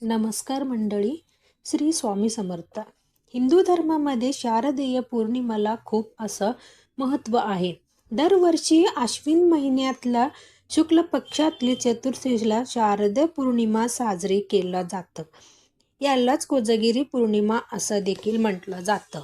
नमस्कार मंडळी. श्री स्वामी समर्थ. हिंदू धर्मामध्ये शारदीय पौर्णिमेला खूप असं महत्त्व आहे. दरवर्षी आश्विन महिन्यातल्या शुक्ल पक्षातली चतुर्थीला शारदीय पौर्णिमा साजरी केलं जातं. यालाच कोजागिरी पौर्णिमा असं देखील म्हटलं जातं.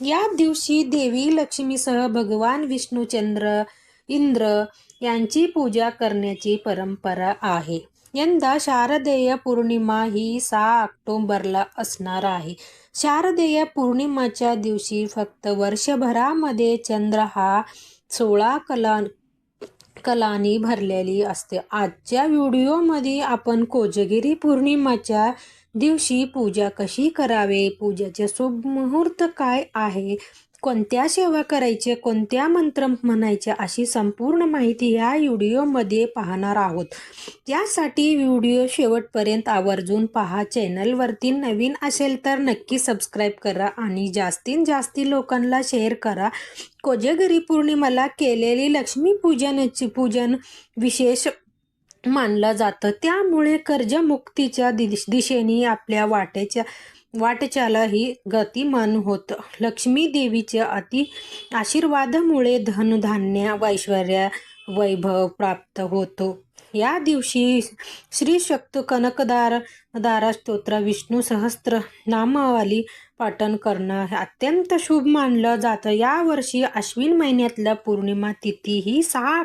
या दिवशी देवी लक्ष्मीसह भगवान विष्णू, चंद्र, इंद्र यांची पूजा करण्याची परंपरा आहे. यंदा शारदीय पौर्णिमा ही 6 ऑक्टोबरला असणार आहे. शारदीय पौर्णिमेच्या दिवशी फक्त वर्षभरामध्ये चंद्र हा 16 कलांनी भरलेली असते. आजच्या व्हिडिओमध्ये आपण कोजागिरी पौर्णिमेच्या दिवशी पूजा कशी करावे, पूजेचे शुभ मुहूर्त काय आहे, कोणत्या सेवा करायचे, कोणत्या मंत्र म्हणायचे अशी संपूर्ण माहिती या व्हिडिओमध्ये पाहणार आहोत. त्यासाठी व्हिडिओ शेवटपर्यंत आवर्जून पहा. चॅनलवरती नवीन असेल तर नक्की सबस्क्राईब करा आणि जास्तीत जास्त लोकांना शेअर करा. कोजागिरी पौर्णिमेला केलेली लक्ष्मी पूजन विशेष मानलं जातं. त्यामुळे कर्जमुक्तीच्या दिशेने आपल्या वाटचाल ही गतिमान होत. लक्ष्मी देवीच्या अति आशीर्वादामुळे धनधान्य, ऐश्वर्य, वैभव प्राप्त होतो. या दिवशी श्री शक्त कनकदारा स्तोत्र, विष्णू सहस्त्र नामावली पाठन करणं अत्यंत शुभ मानलं जातं. यावर्षी अश्विन महिन्यातल्या पौर्णिमा तिथी ही 6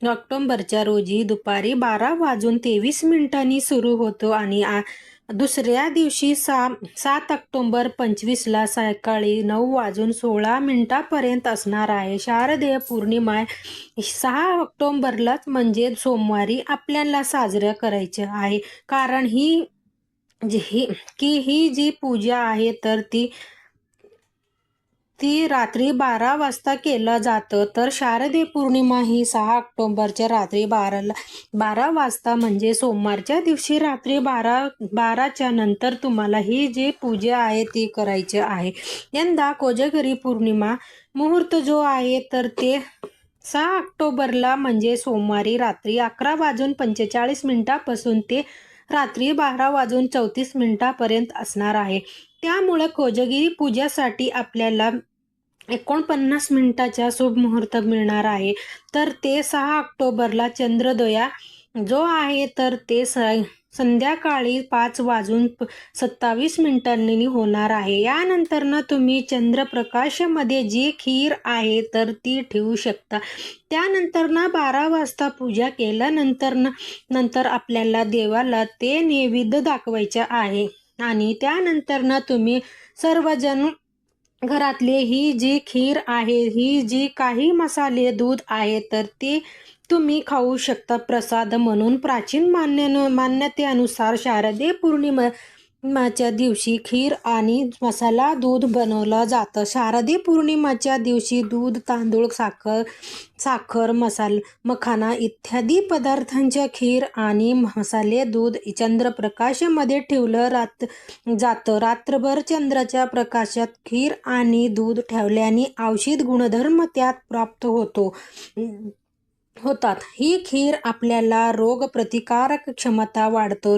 ऑक्टोबरच्या रोजी दुपारी 12:23 सुरू होतो आणि दुसऱ्या दिवशी 7 ऑक्टोबर 25ला सकाळी 9:16 असणार आहे. शारदीय पौर्णिमा 6 ऑक्टोबरलाच म्हणजे सोमवारी आपल्याला साजरा करायचे आहे. कारण ही जी पूजा आहे तर ती रात्री 12 वाजता केलं जातं. तर शारदीय पौर्णिमा ही 6 ऑक्टोबरच्या रात्री 12 वाजता म्हणजे सोमवारच्या दिवशी रात्री 12च्या नंतर तुम्हाला ही जी पूजा आहे ती करायची आहे. यंदा कोजागिरी पौर्णिमा मुहूर्त जो आहे तर ते 6 ऑक्टोबरला म्हणजे सोमवारी रात्री 11:45 पासून ते रात्री 12:34 असणार आहे. त्यामुळे कोजागिरी पूजासाठी आपल्याला 49 मिनिटाचा शुभ मुहूर्त मिळणार आहे. तर ते 6 ऑक्टोबरला चंद्रोदय जो आहे तर ते संध्याकाळी 5:27 होणार आहे. यानंतर तुम्ही चंद्रप्रकाशामध्ये जी खीर आहे तर ती ठेवू शकता. त्यानंतर 12 वाजता पूजा केल्यानंतर आपल्याला देवाला ते नैवेद्य दाखवायचे आहे. आणि त्यानंतर तुम्ही सर्वजण घरातले ही जी खीर आहे, ही जी काही मसाले दूध आहे तर ते तुम्ही खाऊ शकता प्रसाद म्हणून. प्राचीन मान्यतेनुसार शारदीय पौर्णिमेच्या दिवशी खीर आणि मसाला दूध बनवलं जातं. शारदीय पौर्णिमेच्या दिवशी दूध, तांदूळ, साखर, मखाना इत्यादी पदार्थांच्या खीर आणि मसाले दूध चंद्रप्रकाशामध्ये ठेवलं जातं. रात्रभर चंद्राच्या प्रकाशात खीर आणि दूध ठेवल्याने औषध गुणधर्म त्यात प्राप्त होतात. ही खीर आपल्याला रोग प्रतिकारक क्षमता वाढतो.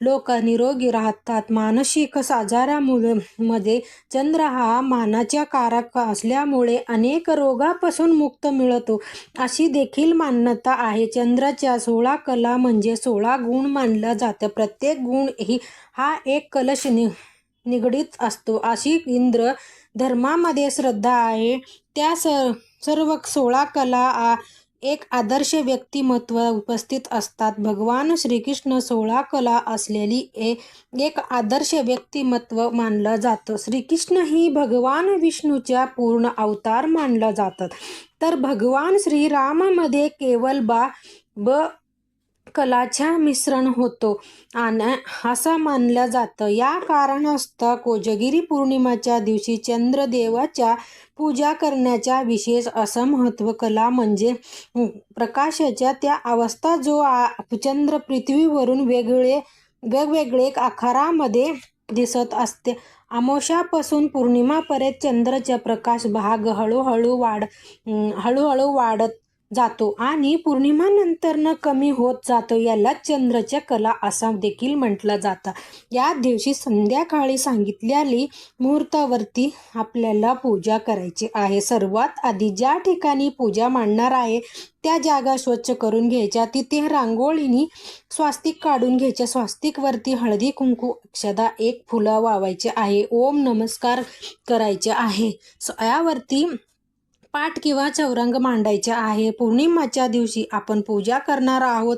लोक निरोगी राहतात. मानसिक आजारामध्ये चंद्र हा मानाचा कारक असल्यामुळे अनेक रोगापासून मुक्त मिळतो अशी देखील मान्यता आहे. चंद्राच्या 16 कला म्हणजे 16 गुण मानलं जातं. प्रत्येक गुण हा एक कलश निगडीत असतो अशी हिंदू धर्मामध्ये श्रद्धा आहे. त्या सर्व 16 कला एक आदर्श व्यक्तिमत्व उपस्थित असतात. भगवान श्रीकृष्ण 16 कला असलेली एक आदर्श व्यक्तिमत्व मानलं जातं. श्रीकृष्ण ही भगवान विष्णूच्या पूर्ण अवतार मानलं जातात. तर भगवान श्रीरामामध्ये केवळ कलाच्या मिश्रण होतो आणि असं मानलं जातं. या कारणास्तव कोजागिरी पौर्णिमेच्या दिवशी चंद्रदेवाच्या पूजा करण्याच्या विशेष असं महत्त्व. कला म्हणजे प्रकाशाच्या त्या अवस्था जो चंद्र पृथ्वीवरून वेगवेगळे आकारामध्ये दिसत असते. अमावस्यापासून पौर्णिमापर्यंत चंद्राचा प्रकाश भाग हळूहळू वाढत जातो आणि पौर्णिमानंतरनं कमी होत जातो. याला चंद्राच्या कला असं देखील म्हटलं जातं. या दिवशी संध्याकाळी सांगितलेली मुहूर्तावरती आपल्याला पूजा करायची आहे. सर्वात आधी ज्या ठिकाणी पूजा मांडणार आहे त्या जागा स्वच्छ करून घ्यायच्या. तिथे रांगोळीनी स्वास्तिक काढून घ्यायच्या. स्वास्तिकवरती हळदी कुंकू अक्षदा एक फुलं वावायचे आहे. ओम नमस्कार करायचे आहे. यावरती पाट किंवा चौरंग मांडायचा आहे. पौर्णिमाच्या दिवशी आपण पूजा करणार आहोत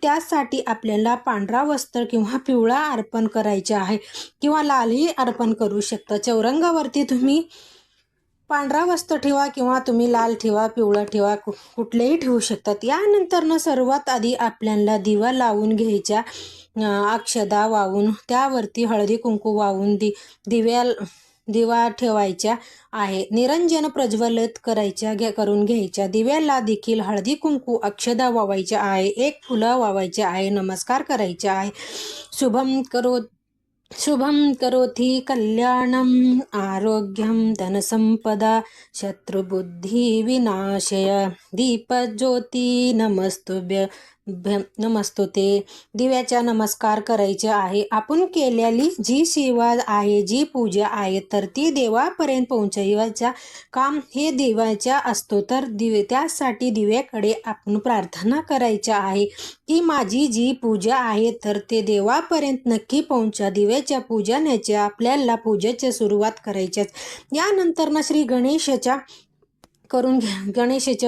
त्यासाठी आपल्याला पांढरा वस्त्र किंवा पिवळा अर्पण करायचा आहे किंवा लालही अर्पण करू शकता. चौरंगावरती तुम्ही पांढरा वस्त्र ठेवा किंवा तुम्ही लाल ठेवा, पिवळा ठेवा, कुठलेही ठेवू शकतात. यानंतर सर्वात आधी आपल्याला दिवा लावून घ्यायचा. अक्षदा वाहून त्यावरती हळदी कुंकू वाहून दिवा ठेवायच्या आहे. निरंजन प्रज्वलित करून घ्यायच्या. दिव्याला देखील हळदी कुंकू अक्षदा वावायच्या आहे. एक फुलं वावायचे आहे. नमस्कार करायचे आहे. शुभम करोति कल्याणम आरोग्यम धनसंपदा शत्रुबुद्धी विनाशय दीपज्योती नमस्तुते. दिव्याचा नमस्कार करायचे आहे. आपण केलेली जी सेवा आहे, जी पूजा आहे तर ती देवापर्यंत पोहोचवायचा काम हे देवाचा असतो. तर त्यासाठी दिव्याकडे आपण प्रार्थना करायच्या आहे की माझी जी पूजा आहे तर ते देवापर्यंत नक्की पोहोचा. दिव्याच्या पूजनाच्या आपल्याला पूजेची सुरुवात करायच्याच. यानंतर श्री गणेशाच्या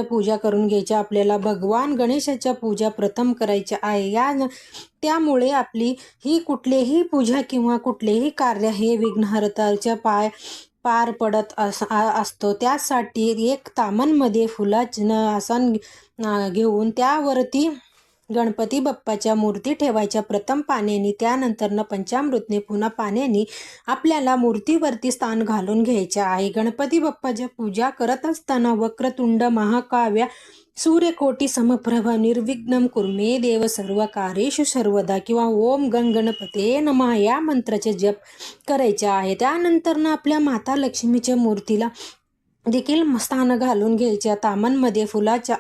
पूजा करून घ्यायच्या. आपल्याला भगवान गणेशाच्या पूजा प्रथम करायच्या आहे. त्यामुळे आपली ही कुठलीही पूजा किंवा कुठलेही कार्य हे विघ्नहर्त्याच्या पार पडत असतो. त्यासाठी एक तामणमध्ये फुलाचं आसन घेऊन त्यावरती गणपती बाप्पाच्या मूर्ती ठेवायच्या. प्रथम पाण्याने, त्यानंतर पंचामृतने, पुन्हा पाण्याने आपल्याला मूर्तीवरती स्थान घालून घ्यायचे आहे. गणपती बाप्पाच्या पूजा करत असताना वक्रतुंड महाकाव्य सूर्यकोटी समप्रभ निर्विघ्नं कुर्मे देव सर्व कार्येषु सर्वदा किंवा ओम गणपते नमः या मंत्राचे जप करायचे आहे. त्यानंतर आपल्या माता लक्ष्मीच्या मूर्तीला देखील स्थान घालून घ्यायच्या. तामणमध्ये फुलाच्या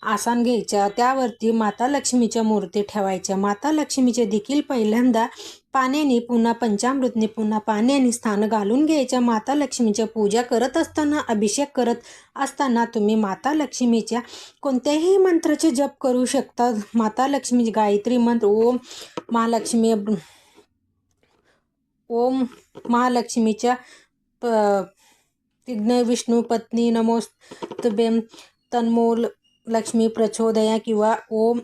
आसन घ्यायच्या. त्यावरती माता लक्ष्मीच्या मूर्ती ठेवायच्या. माता लक्ष्मीचे देखील पहिल्यांदा पाण्याने, पुन्हा पंचामृतने, पुन्हा पाण्याने स्थान घालून घ्यायच्या. माता लक्ष्मीच्या पूजा करत असताना, अभिषेक करत असताना तुम्ही माता लक्ष्मीच्या कोणत्याही मंत्राचे जप करू शकता. माता लक्ष्मी गायत्री मंत्र ओम महालक्ष्मीच्या विघ्न विष्णू पत्नी नमोस्तुभ्यं तन्मो लक्ष्मी प्रचोदया किंवा ओम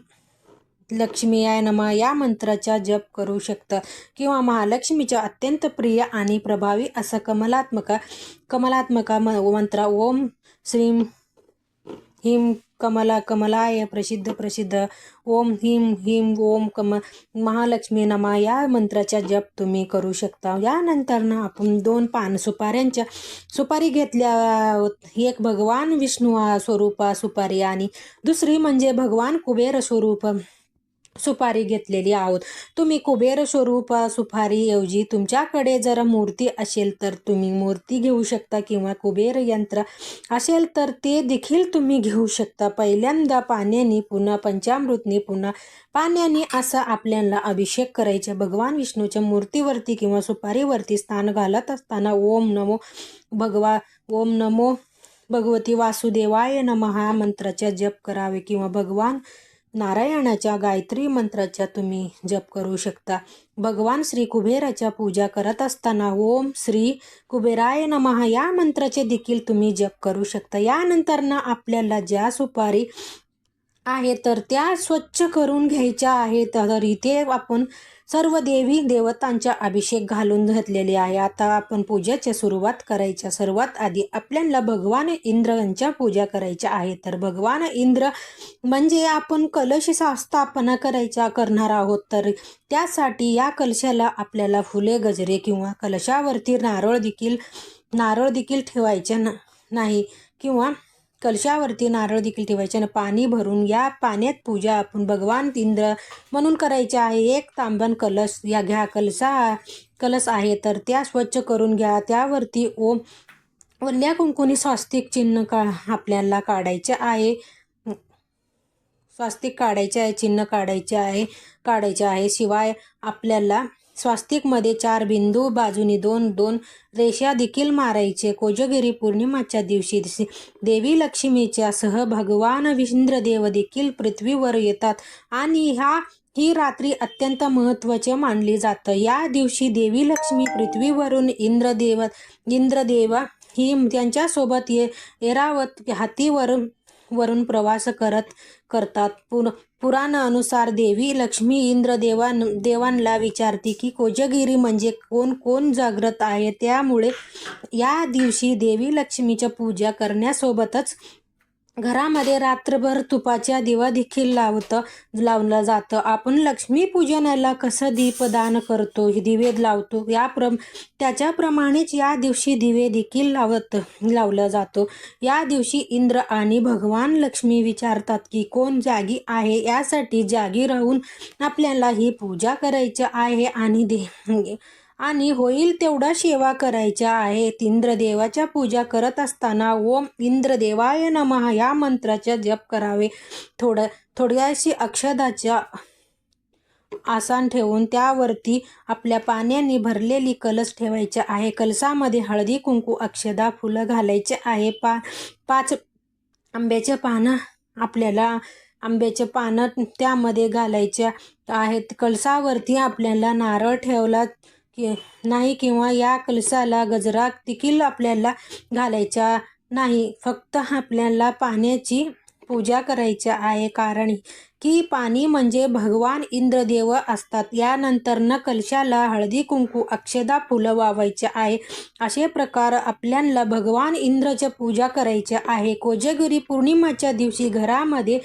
लक्ष्मीयाय नमः या मंत्राचा जप करू शकता. किंवा महालक्ष्मीच्या अत्यंत प्रिय आणि प्रभावी असा कमलात्मका मंत्र ओम श्रीम हिम कमलाय प्रसिद्ध ओम हिम ओम महालक्ष्मी नमः या मंत्राचा जप तुम्ही करू शकता. यानंतर आपण 2 सुपारी घेतल्या. एक भगवान विष्णू स्वरूप सुपारी आणि दुसरी म्हणजे भगवान कुबेर स्वरूप सुपारी घेतलेली आहोत. तुम्ही कुबेर स्वरूप सुपारीऐवजी तुमच्याकडे जर मूर्ती असेल तर तुम्ही मूर्ती घेऊ शकता किंवा कुबेर यंत्र असेल तर ते देखील तुम्ही घेऊ शकता. पहिल्यांदा पाण्याने, पुन्हा पंचामृतने, पुन्हा पाण्याने असा आपल्याला अभिषेक करायचा. भगवान विष्णूच्या मूर्तीवरती किंवा सुपारीवरती स्थान घालत असताना ओम नमो भगवती वासुदेवाय नमः हा मंत्राचा जप करावे किंवा भगवान नारायणाच्या गायत्री मंत्राचा तुम्ही जप करू शकता. भगवान श्री कुबेराच्या पूजा करत असताना ओम श्री कुबेराय नमः या मंत्राचे देखील तुम्ही जप करू शकता. यानंतर आपल्याला ज्या सुपारी आहे तर त्या स्वच्छ करून घ्यायच्या आहेत. तर इथे आपण सर्व देवी देवतांचा अभिषेक घालून घातलेले आहे. आता आपण पूजेची सुरुवात करायच्या. सर्वात आधी आपल्याला भगवान इंद्र यांच्या पूजा करायच्या आहे. तर भगवान इंद्र म्हणजे आपण कलश स्थापना करणार आहोत. तर त्यासाठी या कलशाला आपल्याला फुले, गजरे किंवा कलशावरती नारळ देखील ठेवायचे नाही किंवा कलशावरती नारळ देखील ठेवायचे आणि पाणी भरून या पाण्यात पूजा आपण भगवान इंद्र म्हणून करायचे आहे. एक तांबन कलश आहे तर त्या स्वच्छ करून घ्या. त्यावरती वल्ल्या कुंकुनी स्वास्तिक चिन्ह आपल्याला काढायचे आहे. स्वास्तिक काढायचे आहे, चिन्ह काढायचे आहे. शिवाय आपल्याला स्वास्तिकमध्ये 4 बिंदू, बाजूनी 2-2 रेषा देखील मारायचे. कोजागिरी पौर्णिमाच्या दिवशी देवी लक्ष्मीच्या सह भगवान इंद्रदेव देखील पृथ्वीवर येतात आणि ही रात्री अत्यंत महत्त्वाची मानली जातं. या दिवशी देवी लक्ष्मी पृथ्वीवरून इंद्रदेव ही त्यांच्यासोबत ऐरावत हातीवरून प्रवास करतात. पुराणानुसार देवी लक्ष्मी इंद्रदेवांना विचारते की कोजागिरी म्हणजे कोण जागृत आहे. त्यामुळे या दिवशी देवी लक्ष्मीची पूजा करण्यासोबतच घरामध्ये रात्रभर तुपाच्या दिवा देखील लावला जातं. आपण लक्ष्मी पूजनाला कसं दीपदान करतो, दिवे लावतो, त्याच्याप्रमाणेच या दिवशी दिवे देखील लावलं जातो. या दिवशी इंद्र आणि भगवान लक्ष्मी विचारतात की कोण जागी आहे. यासाठी जागी राहून आपल्याला ही पूजा करायची आहे आणि होईल तेवढा सेवा करायच्या आहेत. इंद्रदेवाच्या पूजा करत असताना ओम इंद्रदेवाय नमः या मंत्राचा जप करावे. थोड्याशी अक्षदाच्या आसन ठेवून त्यावरती आपल्या पाण्याने भरलेली कलश ठेवायचे आहे. कलशामध्ये हळदी कुंकू अक्षदा फुलं घालायचे आहे. 5 आंब्याचे पानं त्यामध्ये घालायचे आहेत. कलशावरती आपल्याला नारळ ठेवला नाही किंवा या कलशाला गजरा देखील आपल्याला घालायचा नाही. फक्त आपल्याला पाण्याची पूजा करायची आहे, कारण की पाणी म्हणजे भगवान इंद्रदेव असतात. यानंतर कलशाला हळदी कुंकू अक्षदा फुलं वावायचे आहे. असे प्रकार आपल्याला भगवान इंद्राची पूजा करायची आहे. कोजागिरी पौर्णिमेच्या दिवशी घरामध्ये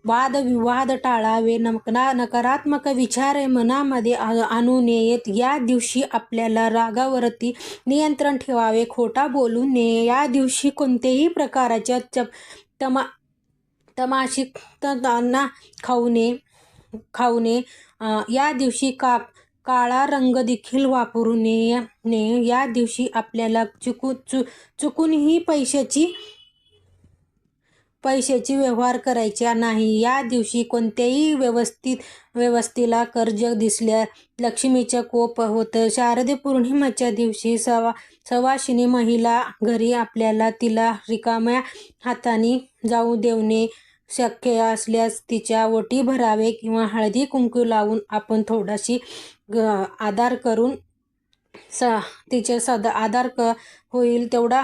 वादविवाद टाळावे. नकारात्मक विचार मनामध्ये आणू नयेत. या दिवशी आपल्याला रागावरती नियंत्रण ठेवावे. खोटा बोलू नये. या दिवशी कोणत्याही प्रकारच्या तमाशा खाऊ नये. या दिवशी काळा रंग देखील वापरू नये. या दिवशी आपल्याला चुकूनही पैशाची व्यवहार करायचा नाही. या दिवशी कोणत्याही व्यवस्थेला कर्ज दिसल्या लक्ष्मीचा कोप होतं. शारदीय पौर्णिमेच्या दिवशी सवाशिनी महिला घरी आपल्याला तिला रिकाम्या हाताने जाऊ देणे. शक्य असल्यास तिच्या ओटी भरावे किंवा हळदी कुंकू लावून आपण थोडाशी आधार करून तिचे आधार होईल तेवढा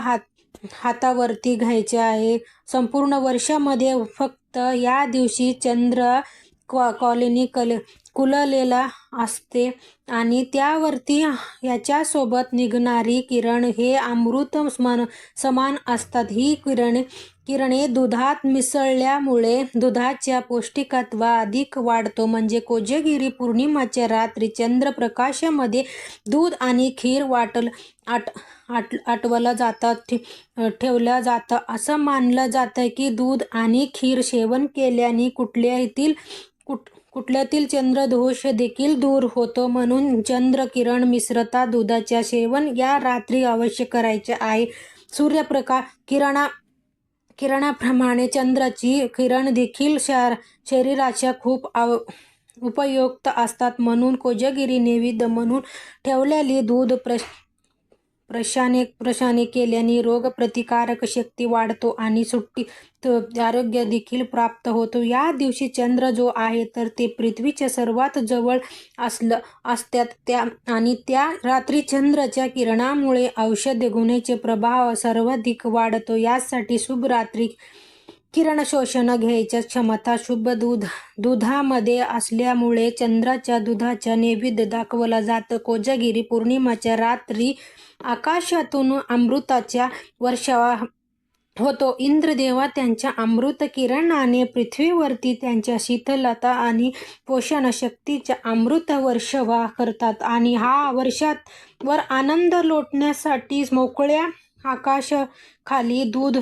हातावरती घ्यायचे आहे. संपूर्ण वर्षामध्ये फक्त या दिवशी चंद्र कॉलनी कुललेला असते आणि त्यावरती याच्यासोबत निघणारी किरण हे अमृत समान असतात. ही किरणे दुधात मिसळल्यामुळे दुधाच्या पौष्टिकत्व अधिक वाढतो. म्हणजे कोजागिरी पौर्णिमेच्या रात्री चंद्रप्रकाशामध्ये दूध आणि खीर ठेवलं जातं. असं मानलं जातं की दूध आणि खीर सेवन केल्याने कुठल्यातील चंद्रदोष देखील दूर होतो. म्हणून चंद्रकिरण मिश्रता दुधाच्या सेवन या रात्री अवश्य करायचे आहे. किरणाप्रमाणे चंद्राची किरण देखील शरीराच्या खूप उपयुक्त असतात. म्हणून कोजागिरी नैवेद्य म्हणून ठेवलेले दूध प्रशाने केल्याने रोगप्रतिकारक शक्ती वाढतो आणि आरोग्य देखील प्राप्त होतो. या दिवशी चंद्र जो आहे तर ते पृथ्वीच्या सर्वात जवळ असतात आणि त्या रात्री चंद्राच्या किरणामुळे औषध गुणाचे प्रभाव सर्वाधिक वाढतो. यासाठी शुभ रात्री किरण शोषण घ्यायची क्षमता शुभ दुधामध्ये असल्यामुळे चंद्राच्या दुधाचा नैवेद्य दाखवला जातो. कोजागिरी पौर्णिमेच्या रात्री आकाशातून अमृताचा वर्षाव होतो. इंद्रदेवा त्यांच्या अमृत किरणाने पृथ्वीवरती त्यांच्या शीतलता आणि पोषण शक्तीचा अमृत वर्षाव करतात आणि वर्षावर आनंद लोटण्यासाठी मोकळ्या आकाशाखाली दूध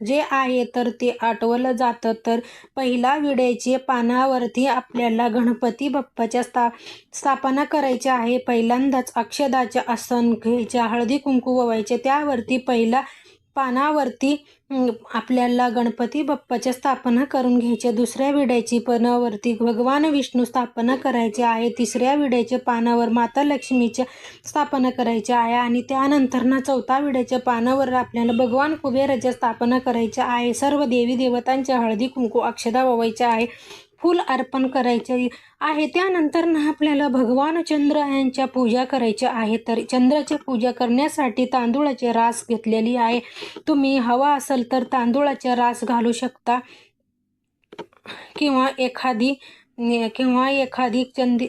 जे आहे तर ते आठवलं जातं. तर पहिला विड्याच्या पानावरती आपल्याला गणपती बाप्पाच्या स्थापना करायची आहे. पहिल्यांदाच अक्षदाचे आसन घ्यायचे, हळदी कुंकू ओवायचे, त्यावरती पहिला पानावरती आपल्याला गणपती बाप्पाच्या स्थापना करून घ्यायच्या. दुसऱ्या विड्याची पानावरती भगवान विष्णू स्थापना करायचे आहे. तिसऱ्या विड्याच्या पानावर माता लक्ष्मीच्या स्थापना करायची आहे आणि त्यानंतर चौथा विड्याच्या पानावर आपल्याला भगवान कुबेराच्या स्थापना करायच्या आहे. सर्व देवी देवतांच्या हळदी कुंकू अक्षदा ओवायच्या आहे, फूल अर्पण करायचे आहे. त्यानंतर आपल्याला भगवान चंद्र यांच्या पूजा करायची आहे. तर चंद्राची पूजा करण्यासाठी तांदूळाची रास घेतलेली आहे. तुम्ही हवा असेल तर तांदूळाचा रास घालू शकता किंवा एखादी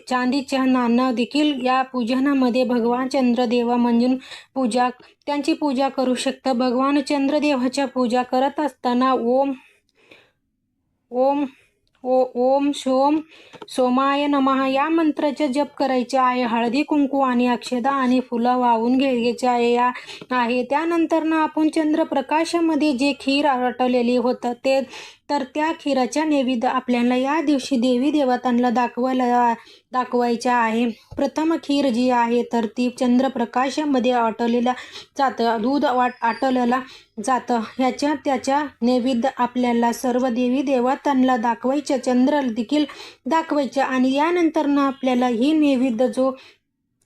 चांदीच्या नाणं देखील या पूजनामध्ये भगवान चंद्रदेवा म्हणून त्यांची पूजा करू शकता. भगवान चंद्रदेवाच्या पूजा करत असताना ओम सोम सोमाय नमः या मंत्राचा जप करायचे आहे. हळदी कुंकू आणि अक्षदा आणि फुलं वाहून घ्यायचे आहे. त्यानंतर आपण चंद्रप्रकाशामध्ये जे खीर आटवलेली होतं तर त्या खीराच्या नैवेद्य आपल्याला या दिवशी देवी देवतांना दाखवायच्या आहे. प्रथम खीर जी आहे तर ती चंद्रप्रकाशामध्ये आटवलेल्या जातं, दूध आटवलेला जातं. त्याच्या नैवेद्य आपल्याला सर्व देवी देवतांना दाखवायचं, चंद्र देखील दाखवायचं आणि यानंतर आपल्याला ही नैवेद्य जो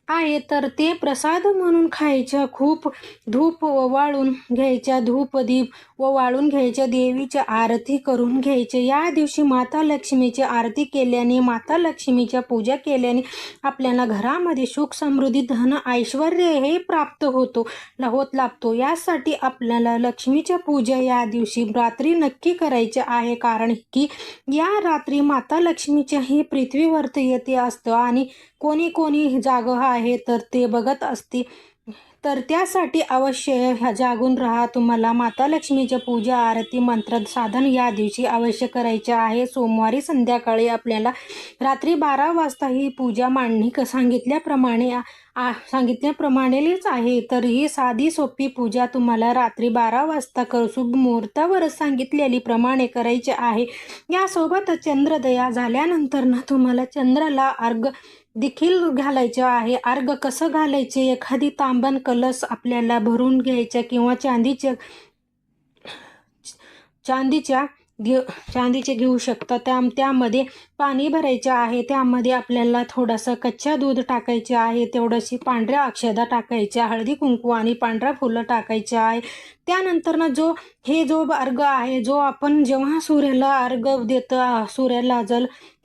आहे तर ते प्रसाद म्हणून खायचं. खूप धूप ओवाळून घ्यायच्या, धूप दीप ओवाळून घ्यायच्या, देवीची आरती करून घ्यायचे. या दिवशी माता लक्ष्मीची आरती केल्याने, माता लक्ष्मीच्या पूजा केल्याने आपल्याला घरामध्ये सुख समृद्धी धन ऐश्वर हे प्राप्त होत लाभतो. यासाठी आपल्याला लक्ष्मीच्या पूजा या दिवशी रात्री नक्की करायचे आहे, कारण की या रात्री माता लक्ष्मीच्या ही पृथ्वीवरती येते असतं आणि कोणी जाग आहे तर ते बघत असते. तर त्यासाठी अवश्य जागून राहा. तुम्हाला माता लक्ष्मीच्या पूजा आरती मंत्र साधन या दिवशी अवश्य करायचे आहे. सोमवारी संध्याकाळी आपल्याला रात्री 12 वाजता ही पूजा मांडणी सांगितल्याप्रमाणेच आहे. तर ही साधी सोपी पूजा तुम्हाला रात्री 12 वाजता शुभ मुहूर्तावर सांगितलेली प्रमाणे करायचे आहे. यासोबत चंद्रोदय झाल्यानंतर तुम्हाला चंद्राला अर्घ देखील घालायचे आहे. अर्घ कसं घालायचे, एखादी तांबन कलश आपल्याला भरून घ्यायच्या किंवा चांदीचे घेऊ शकता. त्यामध्ये पाणी भरायचे आहे. त्यामध्ये आपल्याला थोडासा कच्चा दूध टाकायचे आहे, तेवढीशी पांढऱ्या अक्षदा टाकायच्या, हळदी कुंकू आणि पांढरा फुलं टाकायचे आहे. त्यानंतर जो अर्घ आहे, जो आपण जेव्हा सूर्याला अर्घ देतो, सूर्याला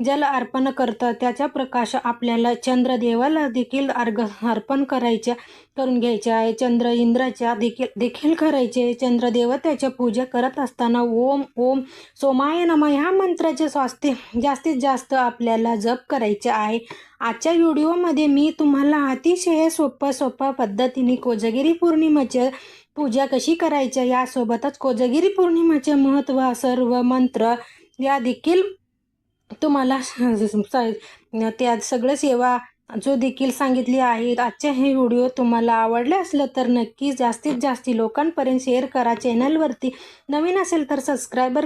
जल अर्पण करतं, त्याचा प्रकाश आपल्याला चंद्रदेवाला देखील अर्घ अर्पण करून घ्यायचे आहे. इंद्राच्या देखील करायचे. चंद्रदेवतेच्या पूजा करत असताना ओम सोमाय नमः ह्या मंत्राचे जास्तीत जास्त आपल्याला जप करायचे आहे. आजच्या व्हिडिओमध्ये मी तुम्हाला अतिशय सोप्या पद्धतीने कोजागिरी पौर्णिमेच्या पूजा कशी करायच्या, यासोबतच कोजागिरी पौर्णिमेचे महत्त्व, सर्व मंत्र या देखील तुम्हाला त्या सगळं सेवा जो देखील सांगितली आहे. आजच्या हे व्हिडिओ तुम्हाला आवडले असलं तर नक्की जास्तीत जास्त लोकांपर्यंत शेअर करा. चॅनलवरती नवीन असेल तर सबस्क्रायबर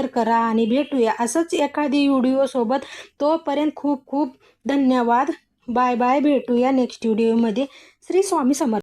करा आणि भेटूया असंच एखादी व्हिडिओसोबत. तोपर्यंत खूप खूप धन्यवाद. Bye bye. भेटूया नेक्स्ट व्हिडिओमध्ये. श्री स्वामी समर्थ.